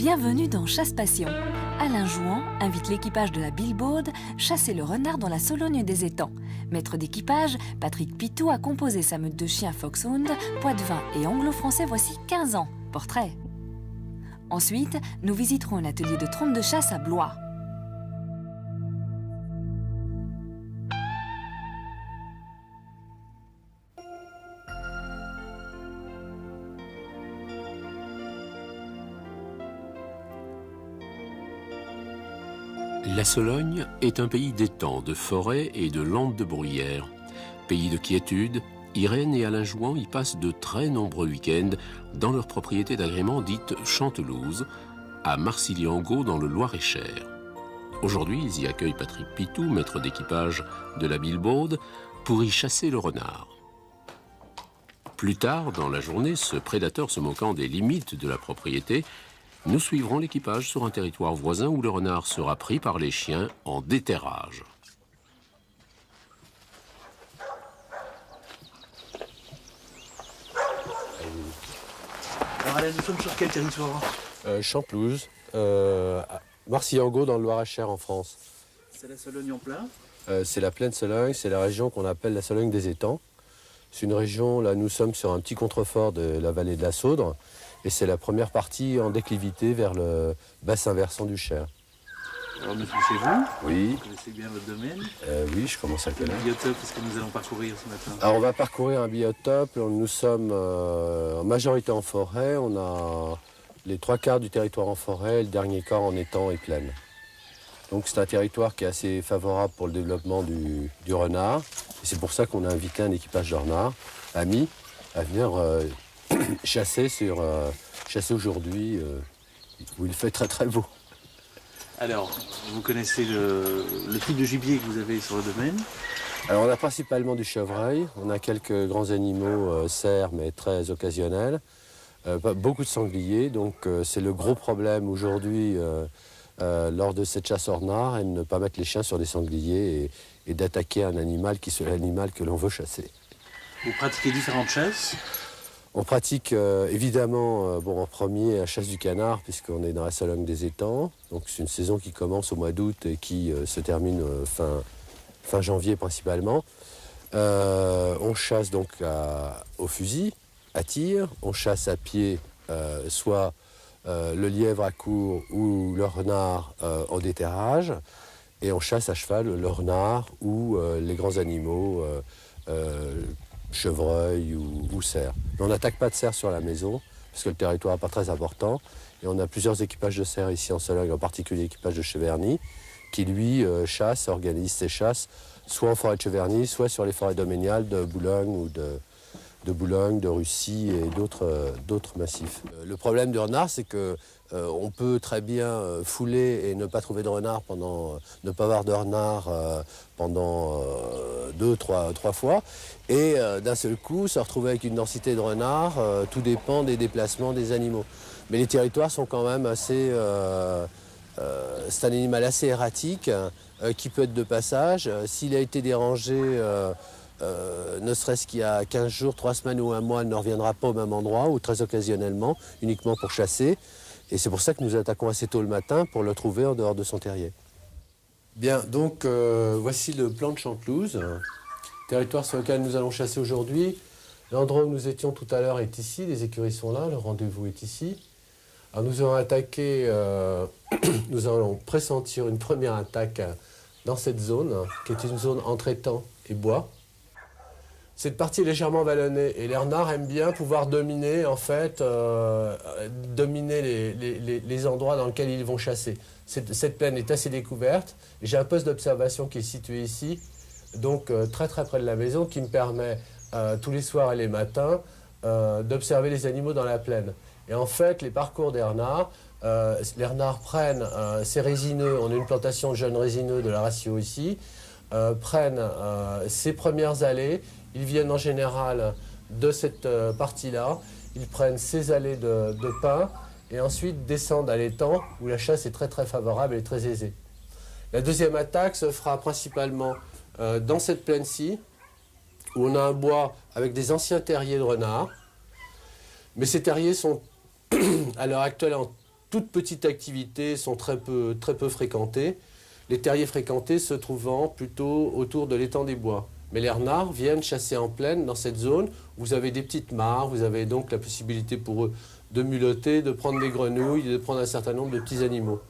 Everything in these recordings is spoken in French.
Bienvenue dans Chasse Passion. Alain Jouan invite l'équipage de la Bilbaude chasser le renard dans la Sologne des étangs. Maître d'équipage, Patrick Pitou a composé sa meute de chiens Foxhound, Poitevin et anglo-français voici 15 ans. Portrait. Ensuite, nous visiterons un atelier de trompe de chasse à Blois. La Sologne est un pays d'étangs, de forêts et de landes de bruyères. Pays de quiétude, Irène et Alain Jouan y passent de très nombreux week-ends dans leur propriété d'agrément dite Chantelouze, à Marcilly-en-Gault dans le Loir-et-Cher. Aujourd'hui, ils y accueillent Patrick Pitou, maître d'équipage de la Bilbaude, pour y chasser le renard. Plus tard, dans la journée, ce prédateur se moquant des limites de la propriété, nous suivrons l'équipage sur un territoire voisin où le renard sera pris par les chiens en déterrage. Alors Alain, nous sommes sur quel territoire? Chantelouze, Marcilly-en-Gault dans le Loir-et-Cher en France. C'est la Sologne en plein? C'est la plaine Sologne, c'est la région qu'on appelle la Sologne des étangs. C'est une région, là nous sommes sur un petit contrefort de la vallée de la Saudre. Et c'est la première partie en déclivité vers le bassin versant du Cher. Alors nous sommes chez vous. Oui. Vous connaissez bien votre domaine. Oui, je commence à Quel connaître. biotope est-ce que nous allons parcourir ce matin? Alors on va parcourir un biotope. Nous sommes en majorité en forêt. On a les 3/4 du territoire en forêt, le dernier quart en étang et plaine. Donc c'est un territoire qui est assez favorable pour le développement du renard. Et c'est pour ça qu'on a invité un équipage de renards, amis, à venir chasser aujourd'hui, où il fait très très beau. Alors, vous connaissez le type de gibier que vous avez sur le domaine? Alors on a principalement du chevreuil, on a quelques grands animaux, cerfs, mais très occasionnels. Beaucoup de sangliers, donc c'est le gros problème aujourd'hui lors de cette chasse au renard, et de ne pas mettre les chiens sur des sangliers et d'attaquer un animal qui soit l'animal que l'on veut chasser. Vous pratiquez différentes chasses? On pratique évidemment en premier la chasse du canard, puisqu'on est dans la Sologne des étangs. Donc c'est une saison qui commence au mois d'août et qui se termine fin janvier principalement. On chasse donc au fusil, à tir. On chasse à pied soit le lièvre à court ou le renard en déterrage. Et on chasse à cheval le renard ou les grands animaux, chevreuil ou cerf. Mais on n'attaque pas de cerf sur la maison, parce que le territoire n'est pas très important. Et on a plusieurs équipages de cerfs ici en Sologne, en particulier l'équipage de Cheverny, qui lui chasse, organise ses chasses, soit en forêt de Cheverny, soit sur les forêts domaniales de Boulogne ou de Boulogne, de Russie et d'autres massifs. Le problème du renard, c'est que on peut très bien fouler et ne pas trouver de renard ne pas avoir de renard pendant 2-3 fois, et d'un seul coup se retrouver avec une densité de renards. Tout dépend des déplacements des animaux. Mais les territoires sont quand même assez... c'est un animal assez erratique qui peut être de passage. S'il a été dérangé, ne serait-ce qu'il y a 15 jours, 3 semaines ou un mois, il ne reviendra pas au même endroit, ou très occasionnellement, uniquement pour chasser. Et c'est pour ça que nous attaquons assez tôt le matin pour le trouver en dehors de son terrier. Bien, donc voici le plan de Chantelouze, territoire sur lequel nous allons chasser aujourd'hui. L'endroit où nous étions tout à l'heure est ici, les écuries sont là, le rendez-vous est ici. Alors nous allons attaquer, nous allons pressentir une première attaque dans cette zone, qui est une zone entre étangs et bois. Cette partie est légèrement vallonnée et les renards aiment bien pouvoir dominer, en fait, les endroits dans lesquels ils vont chasser. Cette plaine est assez découverte. J'ai un poste d'observation qui est situé ici, donc très très près de la maison, qui me permet tous les soirs et les matins d'observer les animaux dans la plaine. Et en fait, les parcours des renards, les renards prennent ces résineux, on a une plantation de jeunes résineux de la ratio ici, prennent ces premières allées. Ils viennent en général de cette partie-là, ils prennent ces allées de pins et ensuite descendent à l'étang où la chasse est très très favorable et très aisée. La deuxième attaque se fera principalement dans cette plaine-ci, où on a un bois avec des anciens terriers de renards. Mais ces terriers sont à l'heure actuelle toutes petites activités sont très peu fréquentées. Les terriers fréquentés se trouvant plutôt autour de l'étang des Bois. Mais les renards viennent chasser en plaine dans cette zone. Vous avez des petites mares, vous avez donc la possibilité pour eux de mulotter, de prendre des grenouilles, de prendre un certain nombre de petits animaux.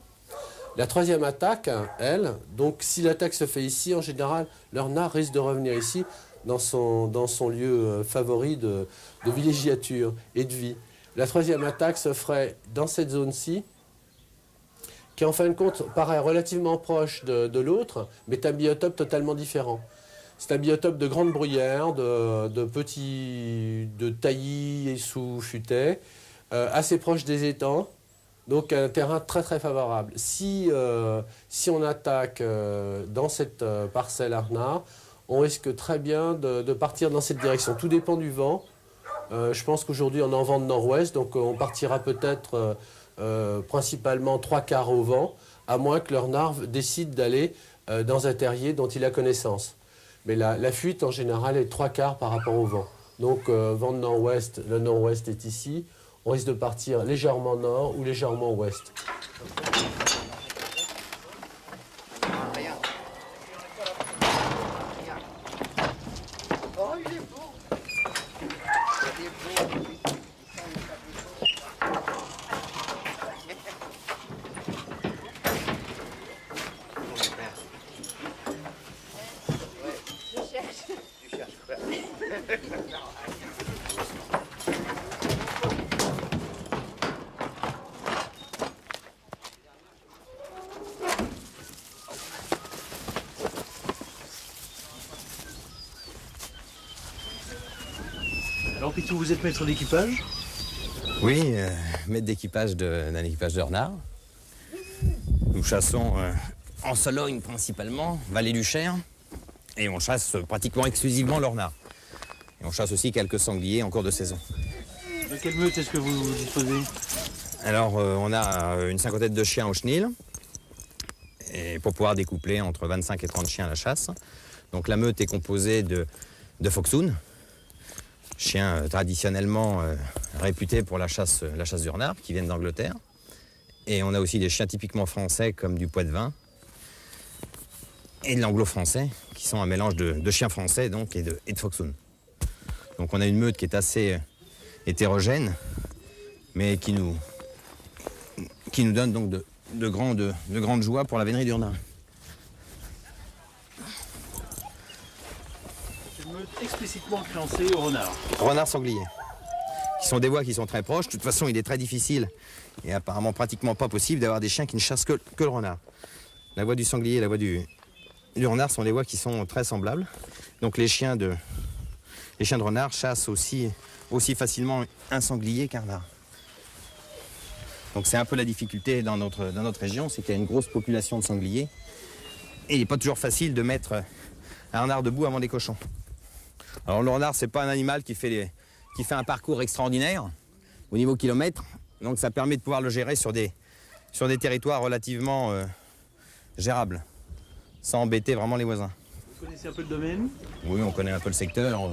La troisième attaque, elle, donc si l'attaque se fait ici, en général, le renard risque de revenir ici dans son lieu favori de villégiature et de vie. La troisième attaque se ferait dans cette zone-ci, qui en fin de compte paraît relativement proche de l'autre, mais est un biotope totalement différent. C'est un biotope de grandes bruyères, de taillis sous futaies, assez proche des étangs, donc un terrain très très favorable. Si on attaque dans cette parcelle à renard, on risque très bien de partir dans cette direction. Tout dépend du vent. Je pense qu'aujourd'hui on est en vent de nord-ouest, donc on partira peut-être principalement 3/4 au vent, à moins que le renard décide d'aller dans un terrier dont il a connaissance. Mais la fuite en général est 3/4 par rapport au vent. Donc vent de nord-ouest, le nord-ouest est ici, on risque de partir légèrement nord ou légèrement ouest. Alors Pitou, vous êtes maître d'équipage? Oui, maître d'équipage d'un équipage de renards. Nous chassons en Sologne principalement, vallée du Cher, et on chasse pratiquement exclusivement le renard. Et on chasse aussi quelques sangliers en cours de saison. De quelle meute est-ce que vous disposez? Alors on a une cinquantaine de chiens au chenil, et pour pouvoir découpler entre 25 et 30 chiens à la chasse. Donc la meute est composée de foxhounds, chiens traditionnellement réputés pour la chasse du renard, qui viennent d'Angleterre. Et on a aussi des chiens typiquement français, comme du Poitevin, et de l'anglo-français, qui sont un mélange de chiens français donc, et de foxhounds. Donc on a une meute qui est assez hétérogène, mais qui nous donne donc de grandes joies pour la vénerie du renard. Une meute explicitement fiancée au renard. Renard sanglier, qui sont des voies qui sont très proches. De toute façon, il est très difficile et apparemment pratiquement pas possible d'avoir des chiens qui ne chassent que le renard. La voie du sanglier et la voie du renard sont des voies qui sont très semblables. Donc les chiens de renard chassent aussi facilement un sanglier qu'un renard. Donc c'est un peu la difficulté dans notre région, c'est qu'il y a une grosse population de sangliers. Et il n'est pas toujours facile de mettre un renard debout avant des cochons. Alors le renard, c'est pas un animal qui fait un parcours extraordinaire au niveau kilomètre. Donc ça permet de pouvoir le gérer sur des territoires relativement gérables, sans embêter vraiment les voisins. Vous connaissez un peu le domaine? Oui, on connaît un peu le secteur.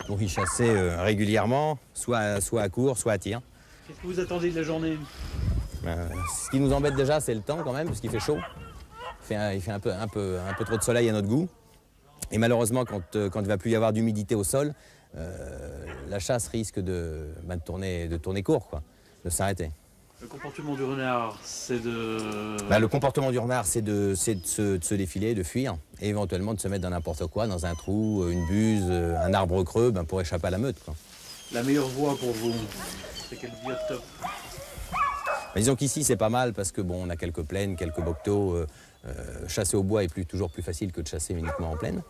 Pour y chasser régulièrement, soit à court, soit à tir. Qu'est-ce que vous attendez de la journée? Ce qui nous embête déjà, c'est le temps quand même, parce qu'il fait chaud. Il fait un peu trop de soleil à notre goût. Et malheureusement, quand il ne va plus y avoir d'humidité au sol, la chasse risque de tourner court, quoi, de s'arrêter. Le comportement du renard, c'est de... Le comportement du renard, c'est de se défiler, de fuir, et éventuellement de se mettre dans n'importe quoi, dans un trou, une buse, un arbre creux, pour échapper à la meute, quoi. La meilleure voie pour vous, c'est quel biotope? Disons qu'ici, c'est pas mal, parce que on a quelques plaines, quelques bocteaux. Chasser au bois est toujours plus facile que de chasser uniquement en plaine.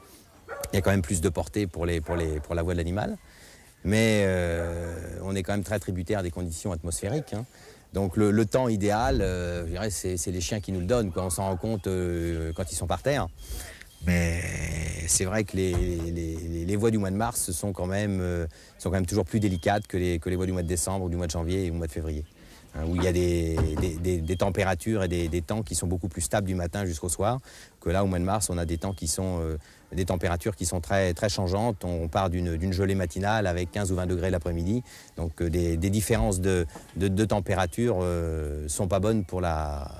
Il y a quand même plus de portée pour la voie de l'animal. Mais on est quand même très tributaire des conditions atmosphériques, hein. Donc le temps idéal, je dirais, c'est les chiens qui nous le donnent, quoi. On s'en rend compte quand ils sont par terre. Mais c'est vrai que les voies du mois de mars sont quand même toujours plus délicates que les voies du mois de décembre, ou du mois de janvier et du mois de février. hein, où il y a des températures et des temps qui sont beaucoup plus stables du matin jusqu'au soir, que là, au mois de mars, on a des temps qui sont des températures qui sont très, très changeantes. On part d'une gelée matinale avec 15 ou 20 degrés l'après-midi. Donc des différences de température sont pas bonnes pour la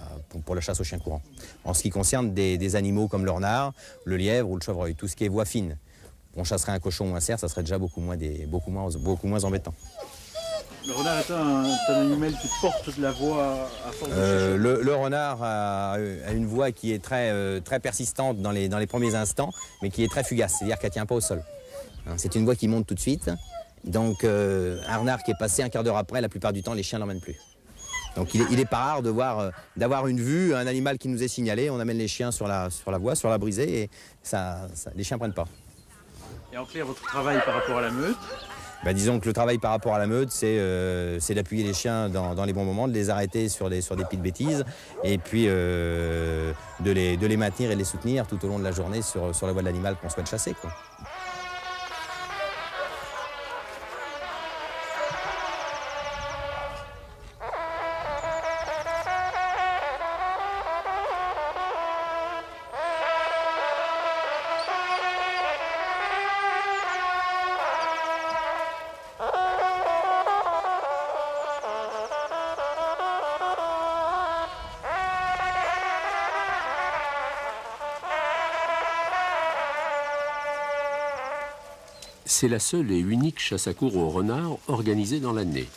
chasse au chien courant. En ce qui concerne des animaux comme le renard, le lièvre ou le chevreuil, tout ce qui est voie fine, on chasserait un cochon ou un cerf, ça serait déjà beaucoup moins embêtant. Le renard est un animal qui porte de la voix à force de chuchoter. Le renard a une voix qui est très, très persistante dans les premiers instants, mais qui est très fugace, c'est-à-dire qu'elle ne tient pas au sol. Hein, c'est une voix qui monte tout de suite. Donc un renard qui est passé un quart d'heure après, la plupart du temps, les chiens ne l'emmènent plus. Donc il est pas rare d'avoir une vue, un animal qui nous est signalé, on amène les chiens sur la voie, sur la brisée, et les chiens ne prennent pas. Et en clair, votre travail par rapport à la meute? Ben, disons que le travail par rapport à la meute, c'est d'appuyer les chiens dans les bons moments, de les arrêter sur des petites bêtises, et puis de les maintenir et de les soutenir tout au long de la journée sur la voie de l'animal qu'on souhaite chasser, quoi. C'est la seule et unique chasse à courre au renard organisée dans l'année.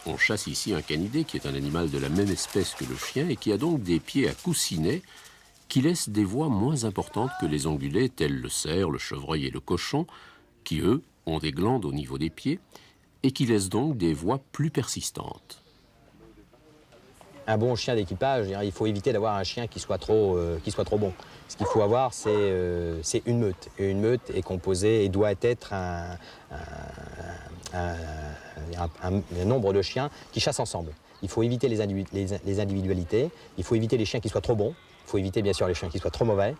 On chasse ici un canidé qui est un animal de la même espèce que le chien et qui a donc des pieds à coussinets qui laissent des voix moins importantes que les ongulés tels le cerf, le chevreuil et le cochon qui, eux, ont des glandes au niveau des pieds et qui laissent donc des voix plus persistantes. Un bon chien d'équipage, il faut éviter d'avoir un chien qui soit trop bon. Ce qu'il faut avoir, c'est une meute. Et une meute est composée et doit être un nombre de chiens qui chassent ensemble. Il faut éviter les individualités, il faut éviter les chiens qui soient trop bons, il faut éviter bien sûr les chiens qui soient trop mauvais,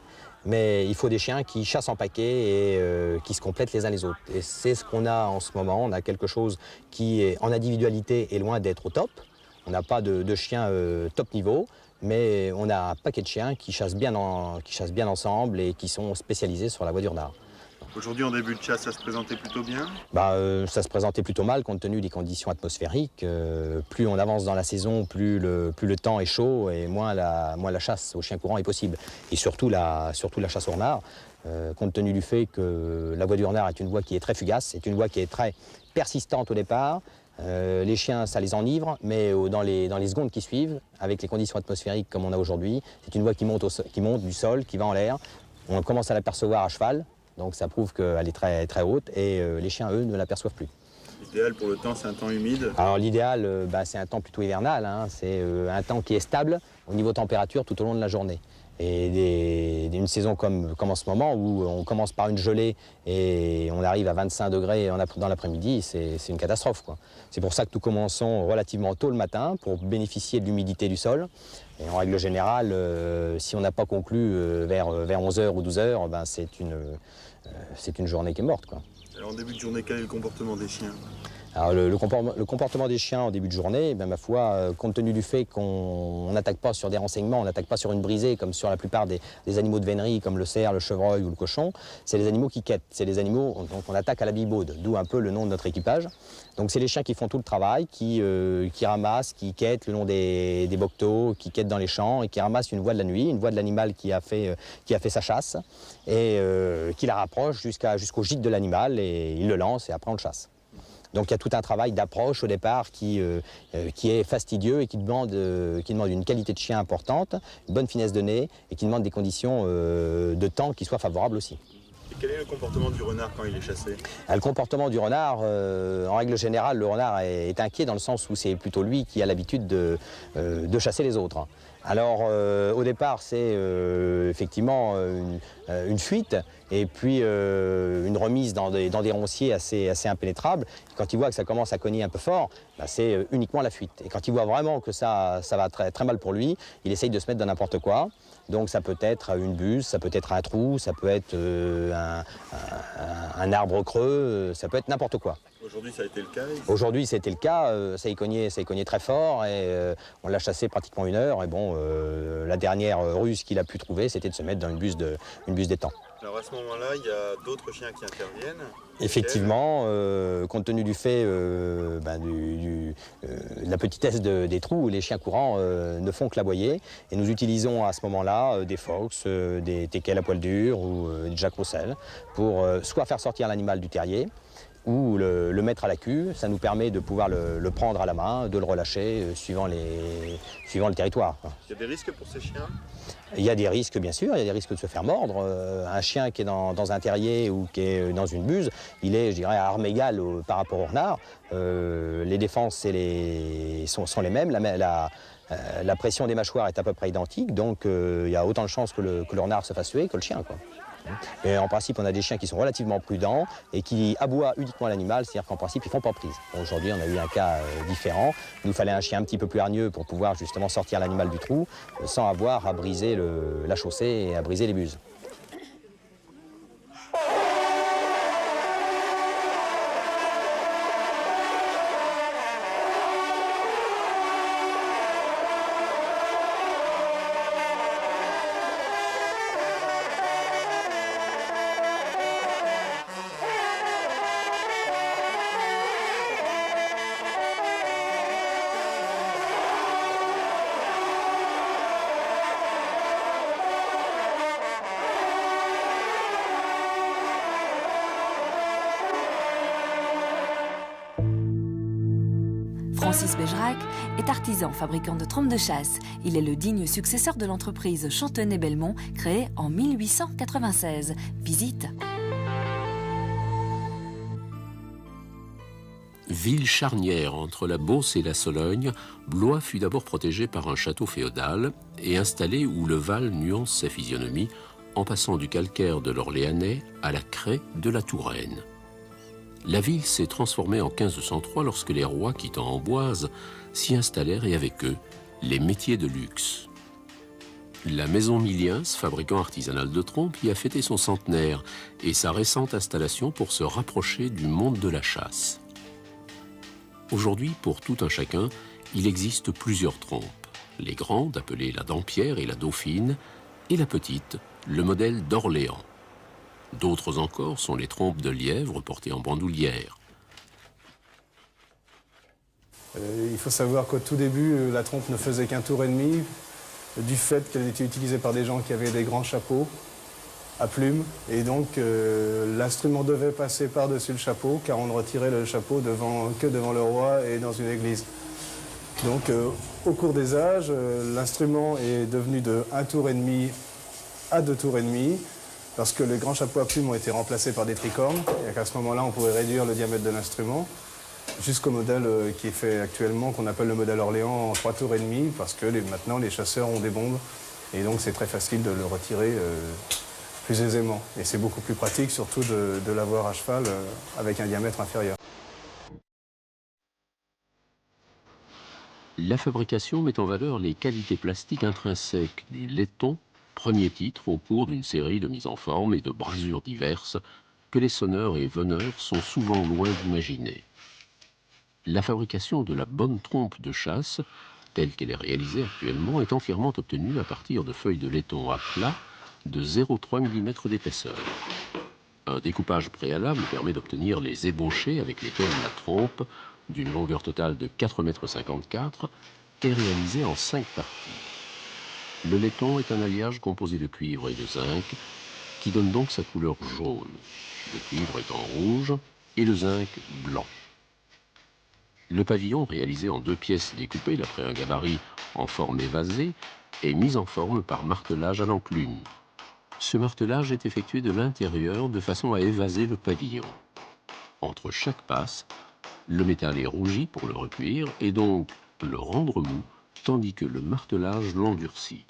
mais il faut des chiens qui chassent en paquet et qui se complètent les uns les autres. Et c'est ce qu'on a en ce moment, on a quelque chose qui est en individualité est loin d'être au top. On n'a pas de chiens top niveau, mais on a un paquet de chiens qui chassent bien ensemble et qui sont spécialisés sur la voie du renard. Aujourd'hui, en début de chasse, ça se présentait plutôt bien? Ça se présentait plutôt mal compte tenu des conditions atmosphériques. Plus on avance dans la saison, plus le temps est chaud et moins la chasse au chien courant est possible. Et surtout la chasse au renard, compte tenu du fait que la voie du renard est une voie qui est très fugace, c'est une voie qui est très persistante au départ. Les chiens, ça les enivre, mais dans les secondes qui suivent, avec les conditions atmosphériques comme on a aujourd'hui, c'est une voie qui monte du sol, qui va en l'air. On commence à l'apercevoir à cheval, donc ça prouve qu'elle est très, très haute, et les chiens, eux, ne l'aperçoivent plus. L'idéal pour le temps, c'est un temps humide? Alors l'idéal, c'est un temps plutôt hivernal, hein. C'est un temps qui est stable au niveau température tout au long de la journée. Et une saison comme en ce moment, où on commence par une gelée et on arrive à 25 degrés dans l'après-midi, c'est une catastrophe, quoi. C'est pour ça que nous commençons relativement tôt le matin pour bénéficier de l'humidité du sol. Et en règle générale, si on n'a pas conclu vers 11h ou 12h, c'est une journée qui est morte, quoi. Alors en début de journée, quel est le comportement des chiens? Alors le comportement des chiens en début de journée, ma foi, compte tenu du fait qu'on n'attaque pas sur des renseignements, on n'attaque pas sur une brisée comme sur la plupart des animaux de vénerie comme le cerf, le chevreuil ou le cochon, c'est les animaux qui quêtent, c'est les animaux qu'on attaque à la bibaude, d'où un peu le nom de notre équipage. Donc c'est les chiens qui font tout le travail, qui ramassent, qui quêtent le long des bocteaux, qui quêtent dans les champs et qui ramassent une voix de la nuit, une voix de l'animal qui a fait sa chasse et qui la rapproche jusqu'au gîte de l'animal et il le lance et après on le chasse. Donc il y a tout un travail d'approche au départ qui est fastidieux et qui demande une qualité de chien importante, une bonne finesse de nez et qui demande des conditions de temps qui soient favorables aussi. Et quel est le comportement du renard quand il est chassé? Le comportement du renard, en règle générale, le renard est inquiet dans le sens où c'est plutôt lui qui a l'habitude de chasser les autres. Alors au départ c'est effectivement une fuite et puis une remise dans des ronciers assez impénétrables. Quand il voit que ça commence à cogner un peu fort, c'est uniquement la fuite. Et quand il voit vraiment que ça va très, très mal pour lui, il essaye de se mettre dans n'importe quoi. Donc ça peut être une buse, ça peut être un trou, ça peut être un arbre creux, ça peut être n'importe quoi. Aujourd'hui, ça a été le cas? Aujourd'hui, c'était le cas, ça y cognait très fort et on l'a chassé pratiquement 1 heure. Et bon, la dernière ruse qu'il a pu trouver, c'était de se mettre dans une buse d'étang. Alors à ce moment-là, il y a d'autres chiens qui interviennent? Effectivement, compte tenu du fait de la petitesse des trous, les chiens courants ne font que l'aboyer. Et nous utilisons à ce moment-là des fox, des teckels à poil dur ou des jack russell pour soit faire sortir l'animal du terrier, ou le mettre à la queue. Ça nous permet de pouvoir le prendre à la main, de le relâcher suivant le territoire. Il y a des risques pour ces chiens? Il y a des risques, bien sûr, il y a des risques de se faire mordre. Un chien qui est dans un terrier ou qui est dans une buse, il est, je dirais, à armes égales par rapport au renard. Les défenses sont les mêmes, la pression des mâchoires est à peu près identique, donc il y a autant de chances que le renard se fasse tuer que le chien, quoi. Et en principe, on a des chiens qui sont relativement prudents et qui aboient uniquement l'animal, c'est-à-dire qu'en principe, ils ne font pas prise. Aujourd'hui, on a eu un cas différent. Il nous fallait un chien un petit peu plus hargneux pour pouvoir justement sortir l'animal du trou sans avoir à briser la chaussée et à briser les buses. Francis Bergerac est artisan fabricant de trompes de chasse. Il est le digne successeur de l'entreprise Chantenay-Belmont, créée en 1896. Visite. Ville charnière entre la Beauce et la Sologne, Blois fut d'abord protégée par un château féodal et installé où le Val nuance sa physionomie en passant du calcaire de l'Orléanais à la craie de la Touraine. La ville s'est transformée en 1503 lorsque les rois quittant Amboise s'y installèrent et avec eux les métiers de luxe. La maison Milliens, fabricant artisanal de trompes, y a fêté son centenaire et sa récente installation pour se rapprocher du monde de la chasse. Aujourd'hui, pour tout un chacun, il existe plusieurs trompes. Les grandes, appelées la Dampierre et la Dauphine, et la petite, le modèle d'Orléans. D'autres encore sont les trompes de lièvre portées en bandoulière. Il faut savoir qu'au tout début, la trompe ne faisait qu'un tour et demi, du fait qu'elle était utilisée par des gens qui avaient des grands chapeaux à plumes. Et donc, l'instrument devait passer par-dessus le chapeau, car on ne retirait le chapeau que devant le roi et dans une église. Donc, au cours des âges, l'instrument est devenu de 1 tour et demi à 2 tours et demi, parce que les grands chapeaux à plumes ont été remplacés par des tricornes, et qu'à ce moment-là, on pouvait réduire le diamètre de l'instrument, jusqu'au modèle qui est fait actuellement, qu'on appelle le modèle Orléans en 3 tours et demi, parce que maintenant, les chasseurs ont des bombes, et donc c'est très facile de le retirer plus aisément. Et c'est beaucoup plus pratique, surtout de l'avoir à cheval avec un diamètre inférieur. La fabrication met en valeur les qualités plastiques intrinsèques des laitons, premier titre au cours d'une série de mises en forme et de brasures diverses que les sonneurs et veneurs sont souvent loin d'imaginer. La fabrication de la bonne trompe de chasse, telle qu'elle est réalisée actuellement, est entièrement obtenue à partir de feuilles de laiton à plat de 0,3 mm d'épaisseur. Un découpage préalable permet d'obtenir les ébauchés avec lesquels la trompe, d'une longueur totale de 4,54 m, est réalisée en 5 parties. Le laiton est un alliage composé de cuivre et de zinc, qui donne donc sa couleur jaune, le cuivre étant rouge et le zinc blanc. Le pavillon, réalisé en 2 pièces découpées d'après un gabarit en forme évasée, est mis en forme par martelage à l'enclume. Ce martelage est effectué de l'intérieur de façon à évaser le pavillon. Entre chaque passe, le métal est rougi pour le recuire et donc le rendre mou, tandis que le martelage l'endurcit.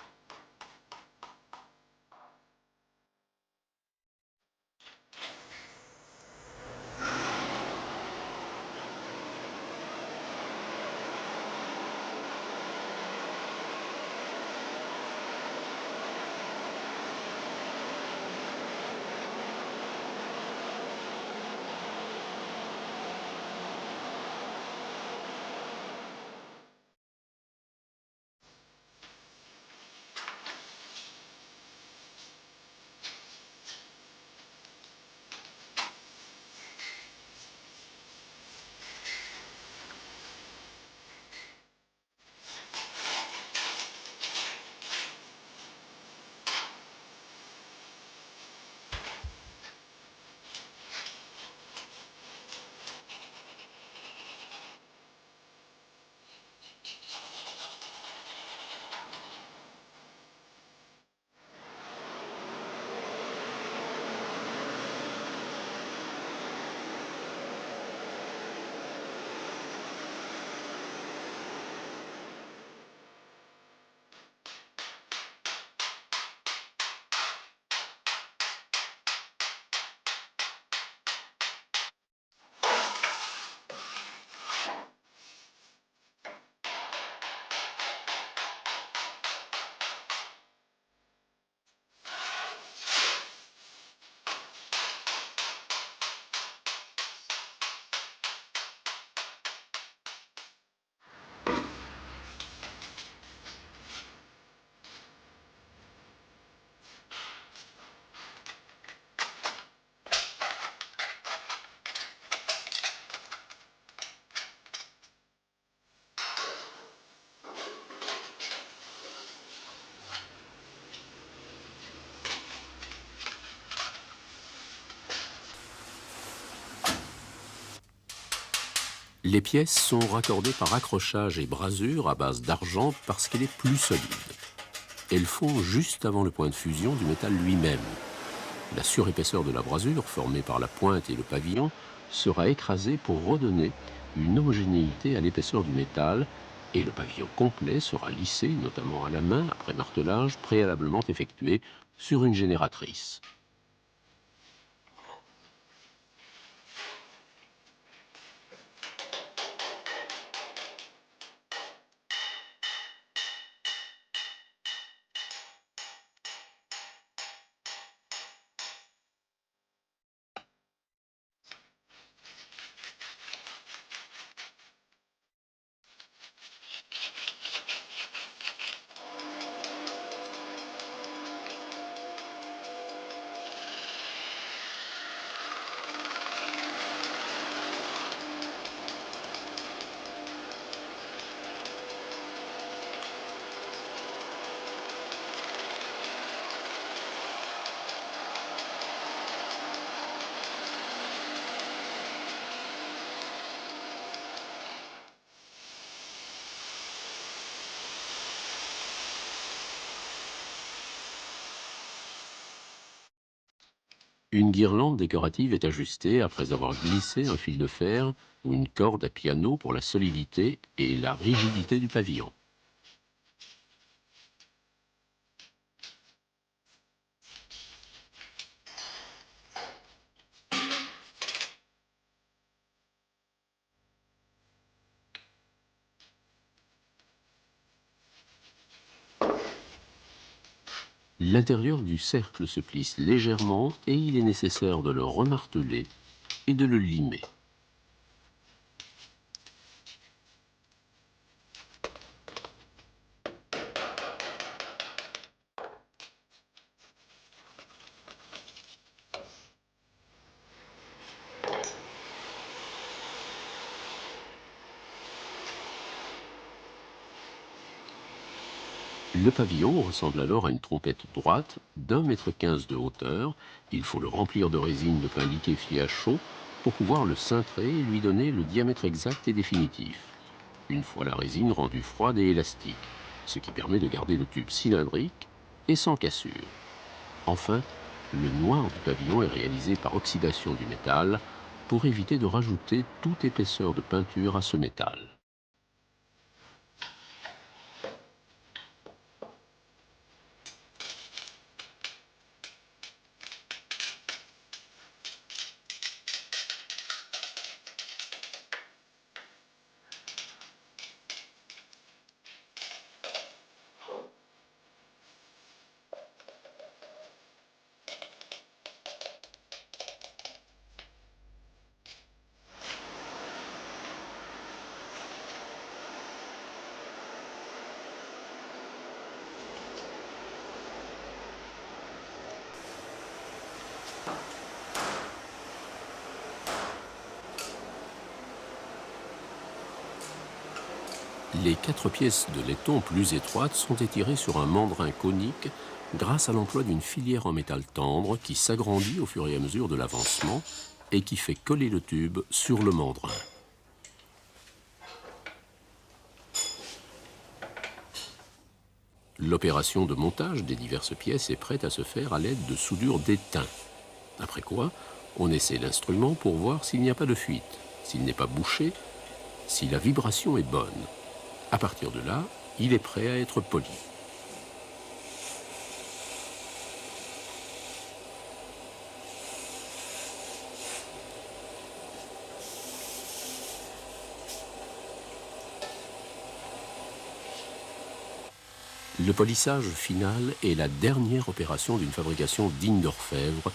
Les pièces sont raccordées par accrochage et brasure à base d'argent parce qu'elle est plus solide. Elles fondent juste avant le point de fusion du métal lui-même. La surépaisseur de la brasure, formée par la pointe et le pavillon, sera écrasée pour redonner une homogénéité à l'épaisseur du métal et le pavillon complet sera lissé, notamment à la main, après martelage préalablement effectué sur une génératrice. Une guirlande décorative est ajustée après avoir glissé un fil de fer ou une corde à piano pour la solidité et la rigidité du pavillon. L'intérieur du cercle se plisse légèrement et il est nécessaire de le remarteler et de le limer. Le pavillon ressemble alors à une trompette droite d'1,15 m de hauteur. Il faut le remplir de résine de pain liquéfié à chaud pour pouvoir le cintrer et lui donner le diamètre exact et définitif. Une fois la résine rendue froide et élastique, ce qui permet de garder le tube cylindrique et sans cassure. Enfin, le noir du pavillon est réalisé par oxydation du métal pour éviter de rajouter toute épaisseur de peinture à ce métal. Les 4 pièces de laiton plus étroites sont étirées sur un mandrin conique grâce à l'emploi d'une filière en métal tendre qui s'agrandit au fur et à mesure de l'avancement et qui fait coller le tube sur le mandrin. L'opération de montage des diverses pièces est prête à se faire à l'aide de soudure d'étain. Après quoi, on essaie l'instrument pour voir s'il n'y a pas de fuite, s'il n'est pas bouché, si la vibration est bonne. À partir de là, il est prêt à être poli. Le polissage final est la dernière opération d'une fabrication digne d'orfèvre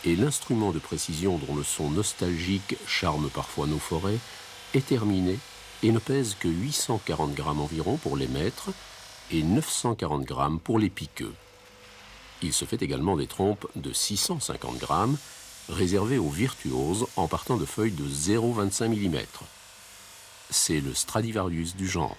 et l'instrument de précision dont le son nostalgique charme parfois nos forêts est terminé et ne pèse que 840 grammes environ pour les mètres et 940 grammes pour les piqueux. Il se fait également des trompes de 650 grammes réservées aux virtuoses en partant de feuilles de 0,25 mm. C'est le Stradivarius du genre.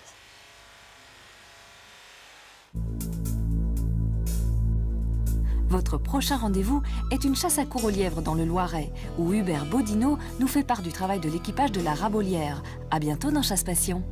Votre prochain rendez-vous est une chasse à courre au lièvre dans le Loiret, où Hubert Bodino nous fait part du travail de l'équipage de la Rabolière. À bientôt dans Chasse Passion.